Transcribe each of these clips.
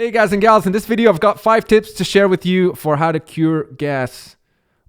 Hey guys and gals, in this video I've got 5 tips to share with you for how to cure gas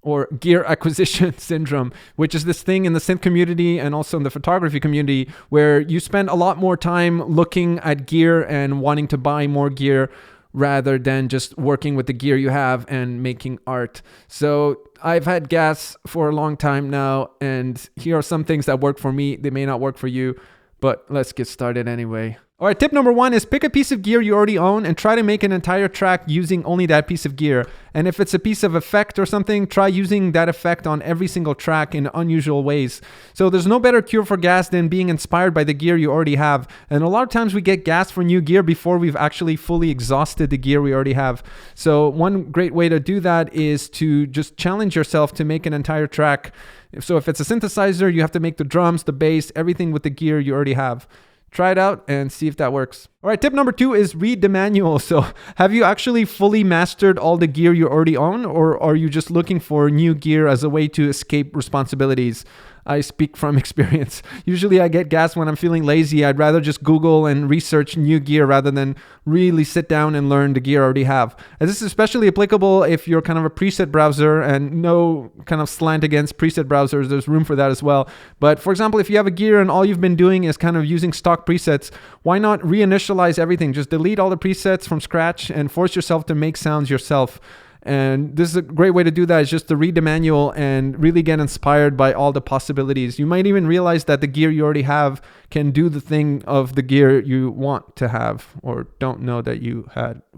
or gear acquisition syndrome, which is this thing in the synth community and also in the photography community where you spend a lot more time looking at gear and wanting to buy more gear rather than just working with the gear you have and making art. So I've had gas for a long time now, and here are some things that work for me. They may not work for you, but let's get started anyway. All right, tip number 1 is pick a piece of gear you already own and try to make an entire track using only that piece of gear. And if it's a piece of effect or something, try using that effect on every single track in unusual ways. So there's no better cure for gas than being inspired by the gear you already have. And a lot of times we get gas for new gear before we've actually fully exhausted the gear we already have. So one great way to do that is to just challenge yourself to make an entire track. So if it's a synthesizer, you have to make the drums, the bass, everything with the gear you already have. Try it out and see if that works. All right, tip number 2 is read the manual. So have you actually fully mastered all the gear you already own, or are you just looking for new gear as a way to escape responsibilities? I speak from experience. Usually I get gas when I'm feeling lazy. I'd rather just Google and research new gear rather than really sit down and learn the gear I already have. And this is especially applicable if you're kind of a preset browser, and no kind of slant against preset browsers. There's room for that as well. But for example, if you have a gear and all you've been doing is kind of using stock presets, why not reinitialize everything? Just delete all the presets from scratch and force yourself to make sounds yourself. And this is a great way to do that, is just to read the manual and really get inspired by all the possibilities. You might even realize that the gear you already have can do the thing of the gear you want to have or don't know that you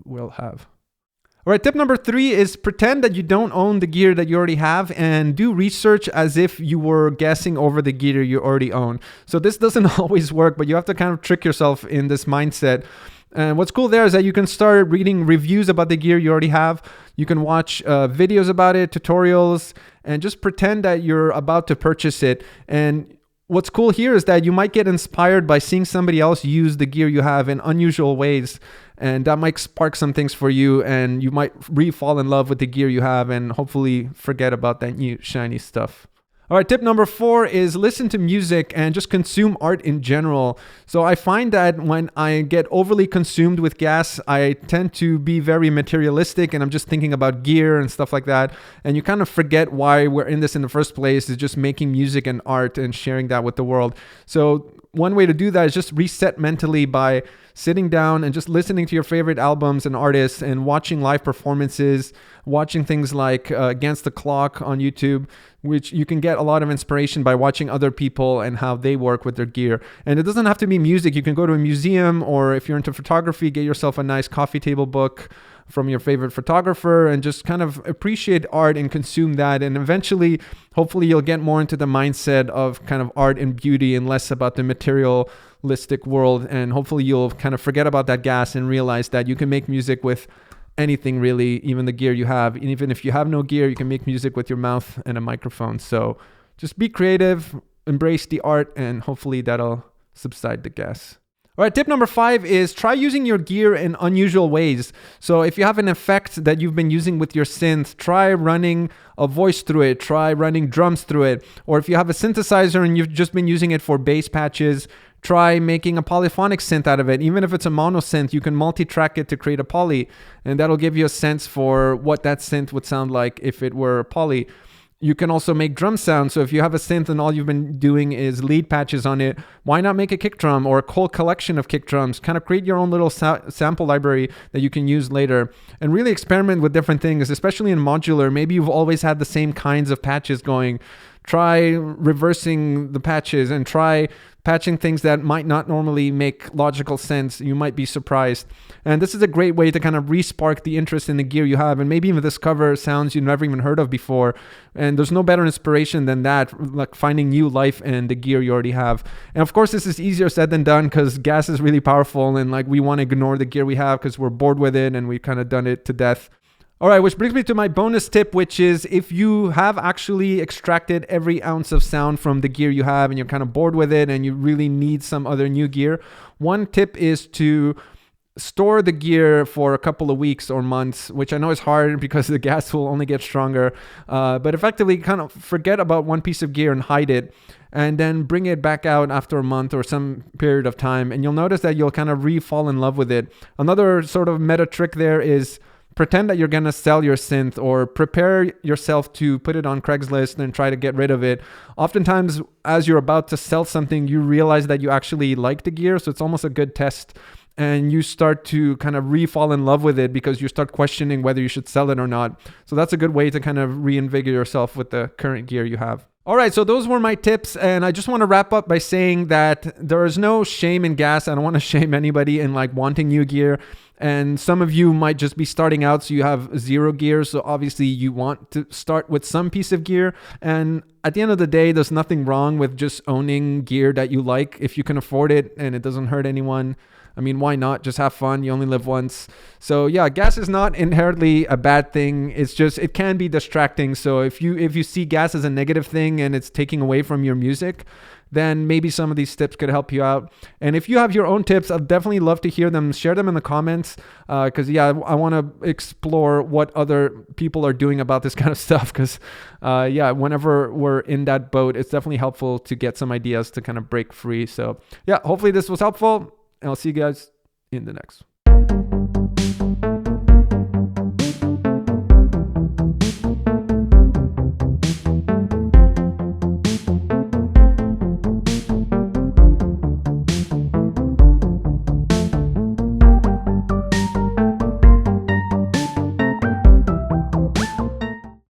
will have. All right, tip number 3 is pretend that you don't own the gear that you already have and do research as if you were guessing over the gear you already own. So this doesn't always work, but you have to kind of trick yourself in this mindset. And what's cool there is that you can start reading reviews about the gear you already have. You can watch videos about it, tutorials, and just pretend that you're about to purchase it. And what's cool here is that you might get inspired by seeing somebody else use the gear you have in unusual ways. And that might spark some things for you, and you might re-fall in love with the gear you have and hopefully forget about that new shiny stuff. All right, tip number 4 is listen to music and just consume art in general. So I find that when I get overly consumed with gas, I tend to be very materialistic and I'm just thinking about gear and stuff like that. And you kind of forget why we're in this in the first place, is just making music and art and sharing that with the world. So one way to do that is just reset mentally by sitting down and just listening to your favorite albums and artists and watching live performances, watching things like Against the Clock on YouTube, which you can get a lot of inspiration by watching other people and how they work with their gear. And it doesn't have to be music. You can go to a museum, or if you're into photography, get yourself a nice coffee table book from your favorite photographer and just kind of appreciate art and consume that. And eventually, hopefully you'll get more into the mindset of kind of art and beauty and less about the materialistic world. And hopefully you'll kind of forget about that gas and realize that you can make music with anything really, even the gear you have. And even if you have no gear, you can make music with your mouth and a microphone. So just be creative, embrace the art, and hopefully that'll subside the gas. All right, tip number 5 is try using your gear in unusual ways. So if you have an effect that you've been using with your synth, try running a voice through it, try running drums through it. Or if you have a synthesizer and you've just been using it for bass patches, try making a polyphonic synth out of it. Even if it's a mono synth, you can multi-track it to create a poly, and that'll give you a sense for what that synth would sound like if it were a poly. You can also make drum sounds. So if you have a synth and all you've been doing is lead patches on it, why not make a kick drum or a whole collection of kick drums? Kind of create your own little sample library that you can use later, and really experiment with different things, especially in modular. Maybe you've always had the same kinds of patches going. Try reversing the patches and try patching things that might not normally make logical sense. You might be surprised. And this is a great way to kind of re-spark the interest in the gear you have, and maybe even discover sounds you've never even heard of before. And there's no better inspiration than that, like finding new life in the gear you already have. And of course, this is easier said than done because gas is really powerful, and like we want to ignore the gear we have because we're bored with it and we've kind of done it to death. All right, which brings me to my bonus tip, which is if you have actually extracted every ounce of sound from the gear you have and you're kind of bored with it and you really need some other new gear, one tip is to store the gear for a couple of weeks or months, which I know is hard because the gas will only get stronger. But effectively, kind of forget about one piece of gear and hide it, and then bring it back out after a month or some period of time. And you'll notice that you'll kind of re-fall in love with it. Another sort of meta trick there is pretend that you're going to sell your synth, or prepare yourself to put it on Craigslist and try to get rid of it. Oftentimes, as you're about to sell something, you realize that you actually like the gear. So it's almost a good test. And you start to kind of re-fall in love with it because you start questioning whether you should sell it or not. So that's a good way to kind of reinvigorate yourself with the current gear you have. All right, so those were my tips, and I just want to wrap up by saying that there is no shame in gas. I don't want to shame anybody in like wanting new gear. And some of you might just be starting out, so you have zero gear. So obviously you want to start with some piece of gear. And at the end of the day, there's nothing wrong with just owning gear that you like if you can afford it and it doesn't hurt anyone. I mean, why not? Just have fun. You only live once. So yeah, gas is not inherently a bad thing. It's just, it can be distracting. So if you see gas as a negative thing and it's taking away from your music, then maybe some of these tips could help you out. And if you have your own tips, I'd definitely love to hear them. Share them in the comments, because yeah, I want to explore what other people are doing about this kind of stuff. Because yeah, whenever we're in that boat, it's definitely helpful to get some ideas to kind of break free. So yeah, hopefully this was helpful. And I'll see you guys in the next.